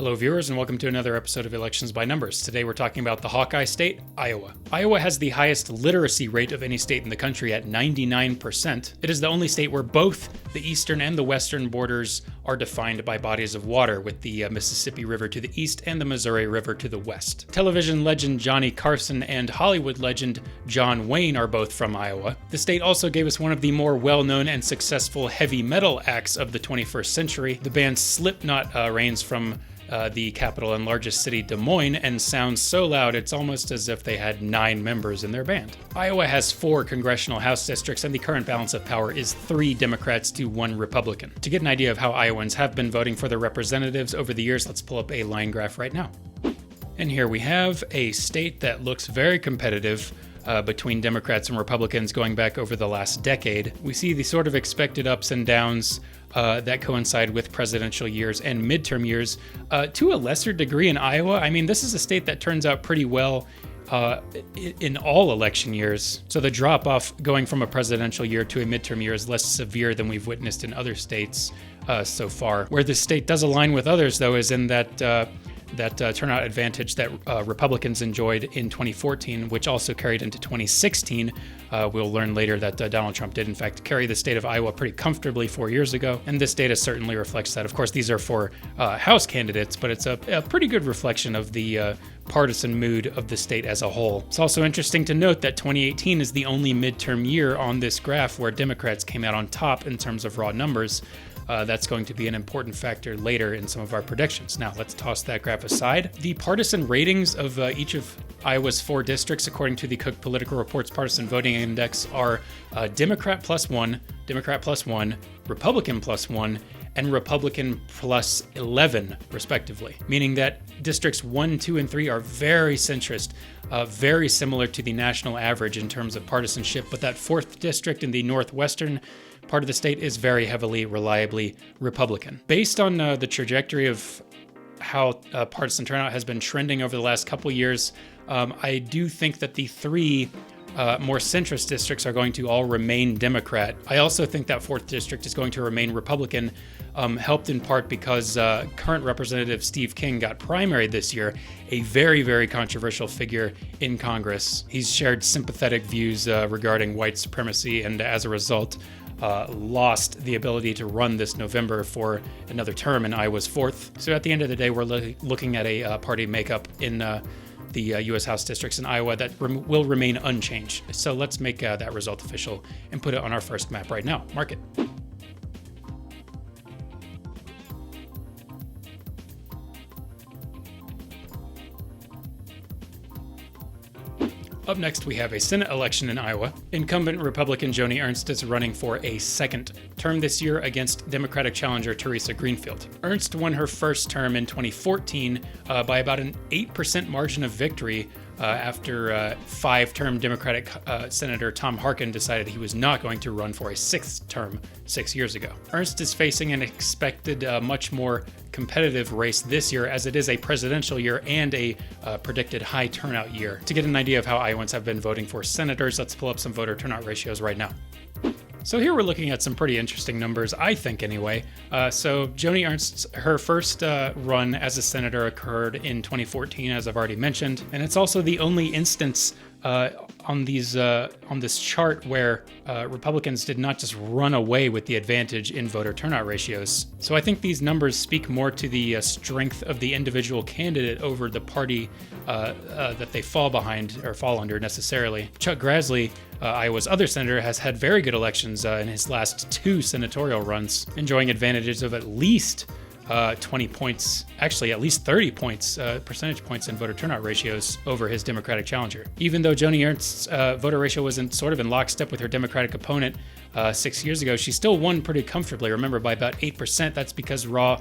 Hello viewers and welcome to another episode of Elections by Numbers. Today we're talking about the Hawkeye State, Iowa. Iowa has the highest literacy rate of any state in the country at 99%. It is the only state where both the eastern and the western borders are defined by bodies of water, with the Mississippi River to the east and the Missouri River to the west. Television legend Johnny Carson and Hollywood legend John Wayne are both from Iowa. The state also gave us one of the more well-known and successful heavy metal acts of the 21st century. The band Slipknot reigns from the capital and largest city, Des Moines, and sounds so loud it's almost as if they had 9 members in their band. Iowa has 4 congressional House districts, and the current balance of power is 3 Democrats to 1 Republican. To get an idea of how Iowans have been voting for their representatives over the years, let's pull up a line graph right now. And here we have a state that looks very competitive between Democrats and Republicans going back over the last decade. We see the sort of expected ups and downs that coincide with presidential years and midterm years. To a lesser degree in Iowa, I mean, this is a state that turns out pretty well in all election years. So the drop-off going from a presidential year to a midterm year is less severe than we've witnessed in other states so far. Where this state does align with others, though, is in that turnout advantage that Republicans enjoyed in 2014, which also carried into 2016. We'll learn later that Donald Trump did, in fact, carry the state of Iowa pretty comfortably 4 years ago, and this data certainly reflects that. Of course, these are for House candidates, but it's a pretty good reflection of the partisan mood of the state as a whole. It's also interesting to note that 2018 is the only midterm year on this graph where Democrats came out on top in terms of raw numbers. That's going to be an important factor later in some of our predictions. Now, let's toss that graph aside. The partisan ratings of each of Iowa's 4 districts, according to the Cook Political Reports Partisan Voting Index, are Democrat +1, Democrat +1, Republican +1, and Republican +11, respectively, meaning that districts 1, 2, and 3 are very centrist, very similar to the national average in terms of partisanship, but that 4th district in the northwestern part of the state is very heavily, reliably Republican. Based on the trajectory of how partisan turnout has been trending over the last couple years, I do think that the 3 more centrist districts are going to all remain Democrat. I also think that 4th district is going to remain Republican, helped in part because current Representative Steve King got primaried this year, a very, very controversial figure in Congress. He's shared sympathetic views regarding white supremacy, and as a result, lost the ability to run this November for another term in Iowa's 4th. So at the end of the day, we're looking at a party makeup in the U.S. House districts in Iowa that will remain unchanged. So let's make that result official and put it on our first map right now. Mark it. Up next, we have a Senate election in Iowa. Incumbent Republican Joni Ernst is running for a 2nd term this year against Democratic challenger Theresa Greenfield. Ernst won her first term in 2014 by about an 8% margin of victory after 5-term Democratic Senator Tom Harkin decided he was not going to run for a 6th term 6 years ago. Ernst is facing an expected much more competitive race this year, as it is a presidential year and a predicted high turnout year. To get an idea of how Iowans have been voting for senators, let's pull up some voter turnout ratios right now. So here we're looking at some pretty interesting numbers, I think anyway. So Joni Ernst, her first run as a senator occurred in 2014, as I've already mentioned, and it's also the only instance on this chart where Republicans did not just run away with the advantage in voter turnout ratios. So I think these numbers speak more to the strength of the individual candidate over the party that they fall behind or fall under necessarily. Chuck Grassley, Iowa's other senator, has had very good elections in his last 2 senatorial runs, enjoying advantages of at least 20 points, actually at least 30 points, percentage points in voter turnout ratios over his Democratic challenger. Even though Joni Ernst's voter ratio was in lockstep with her Democratic opponent 6 years ago, she still won pretty comfortably. Remember, by about 8%. That's because raw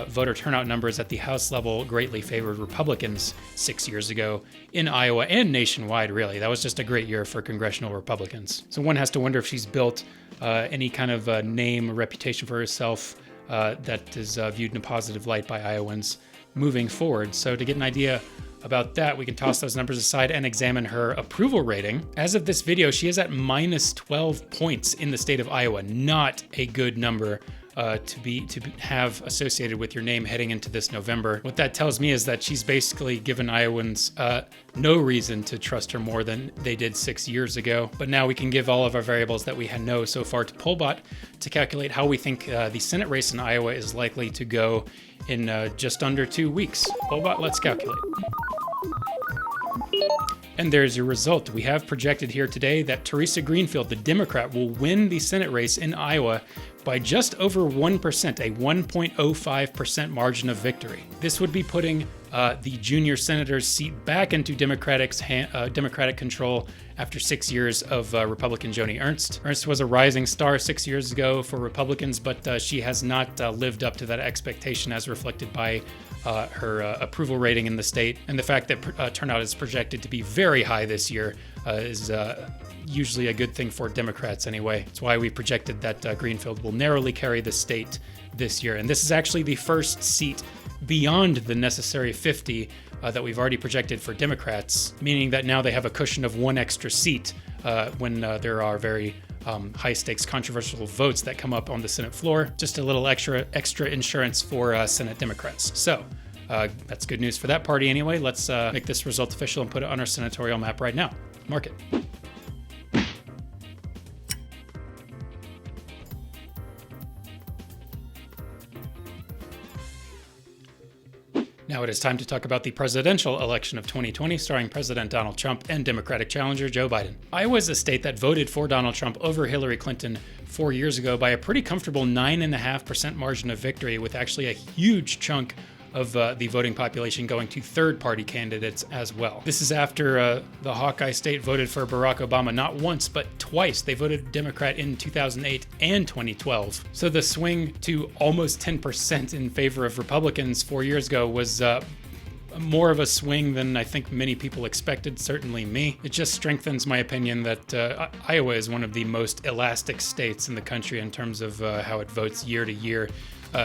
voter turnout numbers at the House level greatly favored Republicans 6 years ago in Iowa and nationwide, really. That was just a great year for congressional Republicans. So one has to wonder if she's built any kind of name or reputation for herself that is viewed in a positive light by Iowans moving forward. So to get an idea about that, we can toss those numbers aside and examine her approval rating. As of this video, she is at -12 points in the state of Iowa. Not a good number to have associated with your name heading into this November. What that tells me is that she's basically given Iowans no reason to trust her more than they did 6 years ago. But now we can give all of our variables that we know so far to Pollbot to calculate how we think the Senate race in Iowa is likely to go in just under 2 weeks. Pollbot, let's calculate. And there's your result. We have projected here today that Theresa Greenfield, the Democrat, will win the Senate race in Iowa by just over 1%, a 1.05% margin of victory. This would be putting the junior senator's seat back into Democratic control after 6 years of Republican Joni Ernst. Ernst was a rising star 6 years ago for Republicans, but she has not lived up to that expectation as reflected by her approval rating in the state. And the fact that turnout is projected to be very high this year is usually a good thing for Democrats anyway. That's why we projected that Greenfield will narrowly carry the state this year. And this is actually the first seat beyond the necessary 50 that we've already projected for Democrats, meaning that now they have a cushion of one extra seat when there are very high stakes controversial votes that come up on the Senate floor. Just a little extra insurance for Senate Democrats. So that's good news for that party anyway. Let's make this result official and put it on our senatorial map right now. Mark it. Now it is time to talk about the presidential election of 2020, starring President Donald Trump and Democratic challenger Joe Biden. Iowa is a state that voted for Donald Trump over Hillary Clinton 4 years ago by a pretty comfortable 9.5% margin of victory, with actually a huge chunk of the voting population going to third-party candidates as well. This is after the Hawkeye State voted for Barack Obama not once, but twice. They voted Democrat in 2008 and 2012. So the swing to almost 10% in favor of Republicans 4 years ago was more of a swing than I think many people expected, certainly me. It just strengthens my opinion that Iowa is one of the most elastic states in the country in terms of how it votes year to year.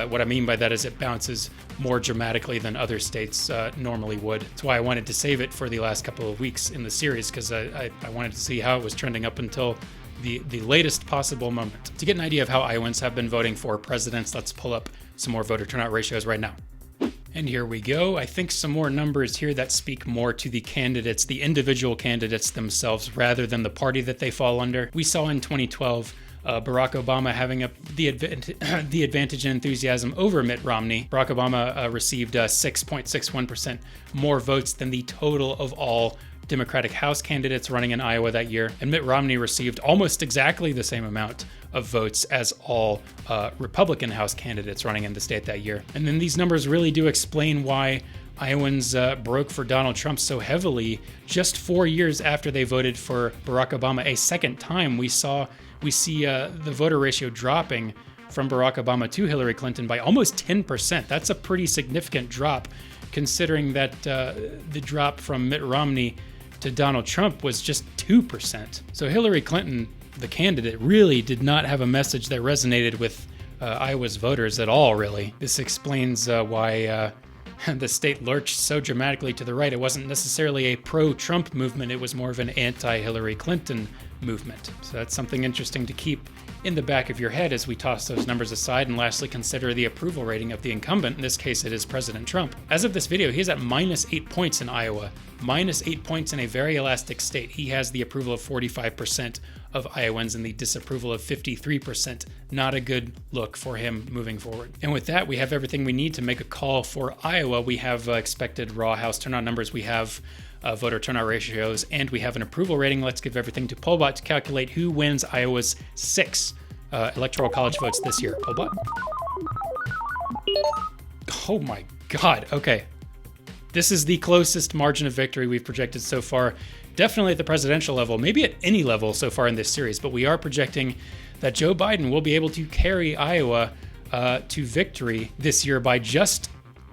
What I mean by that is it bounces more dramatically than other states normally would. That's why I wanted to save it for the last couple of weeks in the series, because I wanted to see how it was trending up until the latest possible moment. To get an idea of how Iowans have been voting for presidents, let's pull up some more voter turnout ratios right now. And here we go. I think some more numbers here that speak more to the candidates, the individual candidates themselves, rather than the party that they fall under. We saw in 2012 Barack Obama having the advantage in enthusiasm over Mitt Romney. Barack Obama received 6.61% more votes than the total of all Democratic House candidates running in Iowa that year. And Mitt Romney received almost exactly the same amount of votes as all Republican House candidates running in the state that year. And then these numbers really do explain why Iowans broke for Donald Trump so heavily just 4 years after they voted for Barack Obama a second time. We see the voter ratio dropping from Barack Obama to Hillary Clinton by almost 10%. That's a pretty significant drop, considering that the drop from Mitt Romney to Donald Trump was just 2%. So Hillary Clinton, the candidate, really did not have a message that resonated with Iowa's voters at all, really. This explains why the state lurched so dramatically to the right. It wasn't necessarily a pro-Trump movement, it was more of an anti-Hillary Clinton movement. So that's something interesting to keep in the back of your head as we toss those numbers aside and lastly consider the approval rating of the incumbent. In this case, it is President Trump. As of this video, he's at -8 points in Iowa, -8 points in a very elastic state. He has the approval of 45% of Iowans and the disapproval of 53%. Not a good look for him moving forward. And with that, we have everything we need to make a call for Iowa. We have expected raw House turnout numbers. We have voter turnout ratios, and we have an approval rating. Let's give everything to Pollbot to calculate who wins Iowa's 6 Electoral College votes this year. Pollbot? Oh my God, okay. This is the closest margin of victory we've projected so far. Definitely at the presidential level, maybe at any level so far in this series, but we are projecting that Joe Biden will be able to carry Iowa to victory this year by just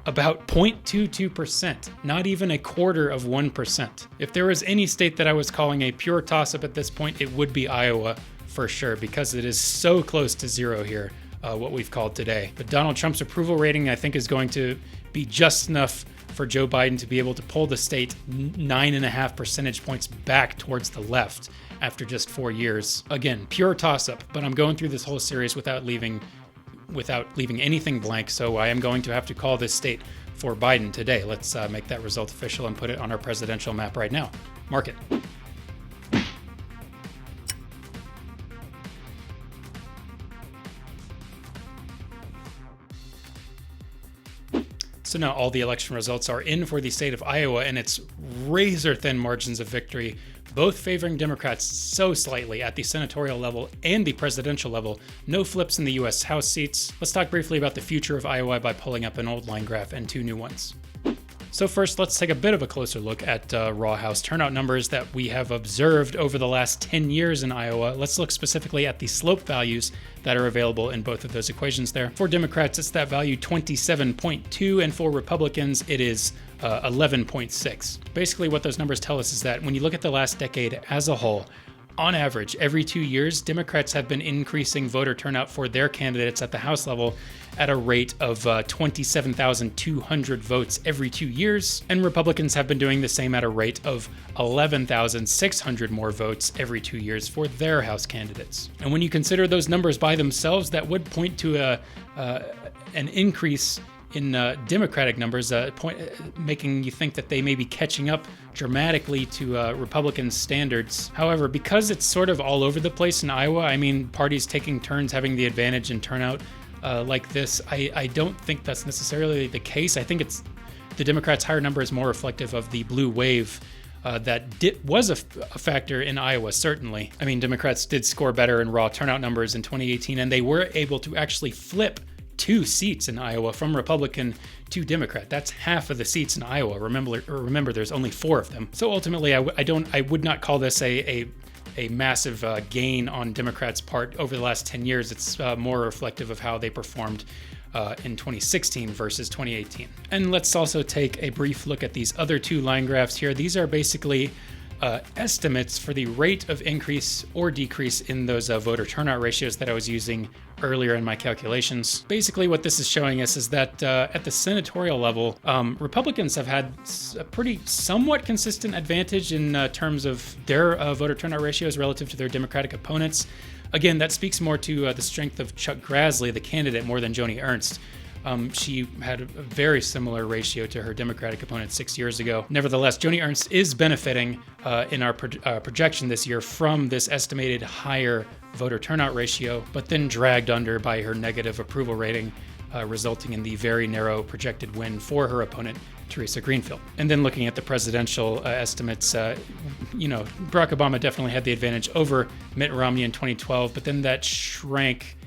about 0.22%, not even a quarter of 1%. If there was any state that I was calling a pure toss-up at this point, it would be Iowa for sure, because it is so close to zero here, what we've called today. But Donald Trump's approval rating, I think, is going to be just enough for Joe Biden to be able to pull the state 9.5 percentage points back towards the left after just 4 years. Again, pure toss-up, but I'm going through this whole series without leaving without leaving anything blank, so I am going to have to call this state for Biden today. Let's make that result official and put it on our presidential map right now. Mark it. So now all the election results are in for the state of Iowa, and it's razor-thin margins of victory, both favoring Democrats so slightly at the senatorial level and the presidential level. No flips in the U.S. House seats. Let's talk briefly about the future of Iowa by pulling up an old line graph and two new ones. So first, let's take a bit of a closer look at raw House turnout numbers that we have observed over the last 10 years in Iowa. Let's look specifically at the slope values that are available in both of those equations there. For Democrats, it's that value 27.2, and for Republicans, it is 11.6. Basically, what those numbers tell us is that when you look at the last decade as a whole, on average, every 2 years, Democrats have been increasing voter turnout for their candidates at the House level at a rate of 27,200 votes every 2 years, and Republicans have been doing the same at a rate of 11,600 more votes every 2 years for their House candidates. And when you consider those numbers by themselves, that would point to an increase in Democratic numbers, making you think that they may be catching up dramatically to Republican standards. However, because it's sort of all over the place in Iowa, I mean, parties taking turns having the advantage in turnout like this, I don't think that's necessarily the case. I think it's the Democrats' higher number is more reflective of the blue wave that was a factor in Iowa, certainly. I mean, Democrats did score better in raw turnout numbers in 2018, and they were able to actually flip 2 seats in Iowa from Republican to Democrat. That's half of the seats in Iowa. Remember, there's only 4 of them. So ultimately, I would not call this a massive gain on Democrats' part over the last 10 years. It's more reflective of how they performed in 2016 versus 2018. And let's also take a brief look at these other 2 line graphs here. These are basically estimates for the rate of increase or decrease in those voter turnout ratios that I was using earlier in my calculations. Basically, what this is showing us is that at the senatorial level, Republicans have had a pretty somewhat consistent advantage in terms of their voter turnout ratios relative to their Democratic opponents. Again, that speaks more to the strength of Chuck Grassley, the candidate, more than Joni Ernst. She had a very similar ratio to her Democratic opponent 6 years ago. Nevertheless, Joni Ernst is benefiting in our projection this year from this estimated higher voter turnout ratio, but then dragged under by her negative approval rating, resulting in the very narrow projected win for her opponent, Theresa Greenfield. And then looking at the presidential estimates, Barack Obama definitely had the advantage over Mitt Romney in 2012, but then that shrank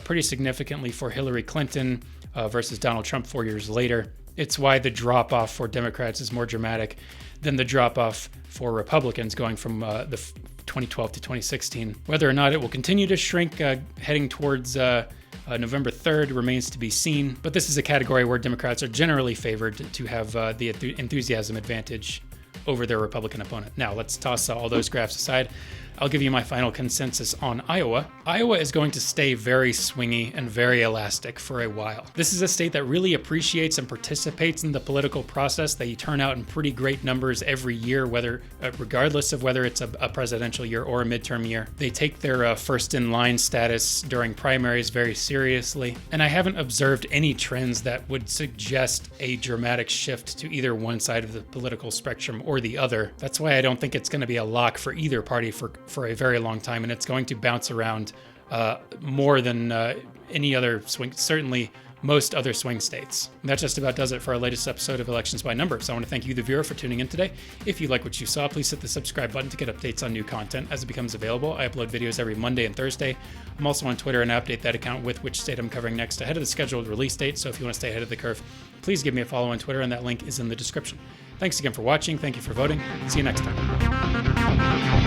pretty significantly for Hillary Clinton versus Donald Trump 4 years later. It's why the drop-off for Democrats is more dramatic than the drop-off for Republicans going from the 2012 to 2016. Whether or not it will continue to shrink heading towards November 3rd remains to be seen, but this is a category where Democrats are generally favored to have the enthusiasm advantage over their Republican opponent. Now, let's toss all those graphs aside. I'll give you my final consensus on Iowa. Iowa is going to stay very swingy and very elastic for a while. This is a state that really appreciates and participates in the political process. They turn out in pretty great numbers every year, regardless of whether it's a presidential year or a midterm year. They take their first-in-line status during primaries very seriously, and I haven't observed any trends that would suggest a dramatic shift to either one side of the political spectrum or the other. That's why I don't think it's going to be a lock for either party for a very long time, and it's going to bounce around more than any other swing, certainly most other swing states. And that just about does it for our latest episode of Elections by Numbers. I want to thank you, the viewer, for tuning in today. If you like what you saw, please hit the subscribe button to get updates on new content as it becomes available. I upload videos every Monday and Thursday. I'm also on Twitter, and I update that account with which state I'm covering next ahead of the scheduled release date, so if you want to stay ahead of the curve, please give me a follow on Twitter, and that link is in the description. Thanks again for watching. Thank you for voting. See you next time.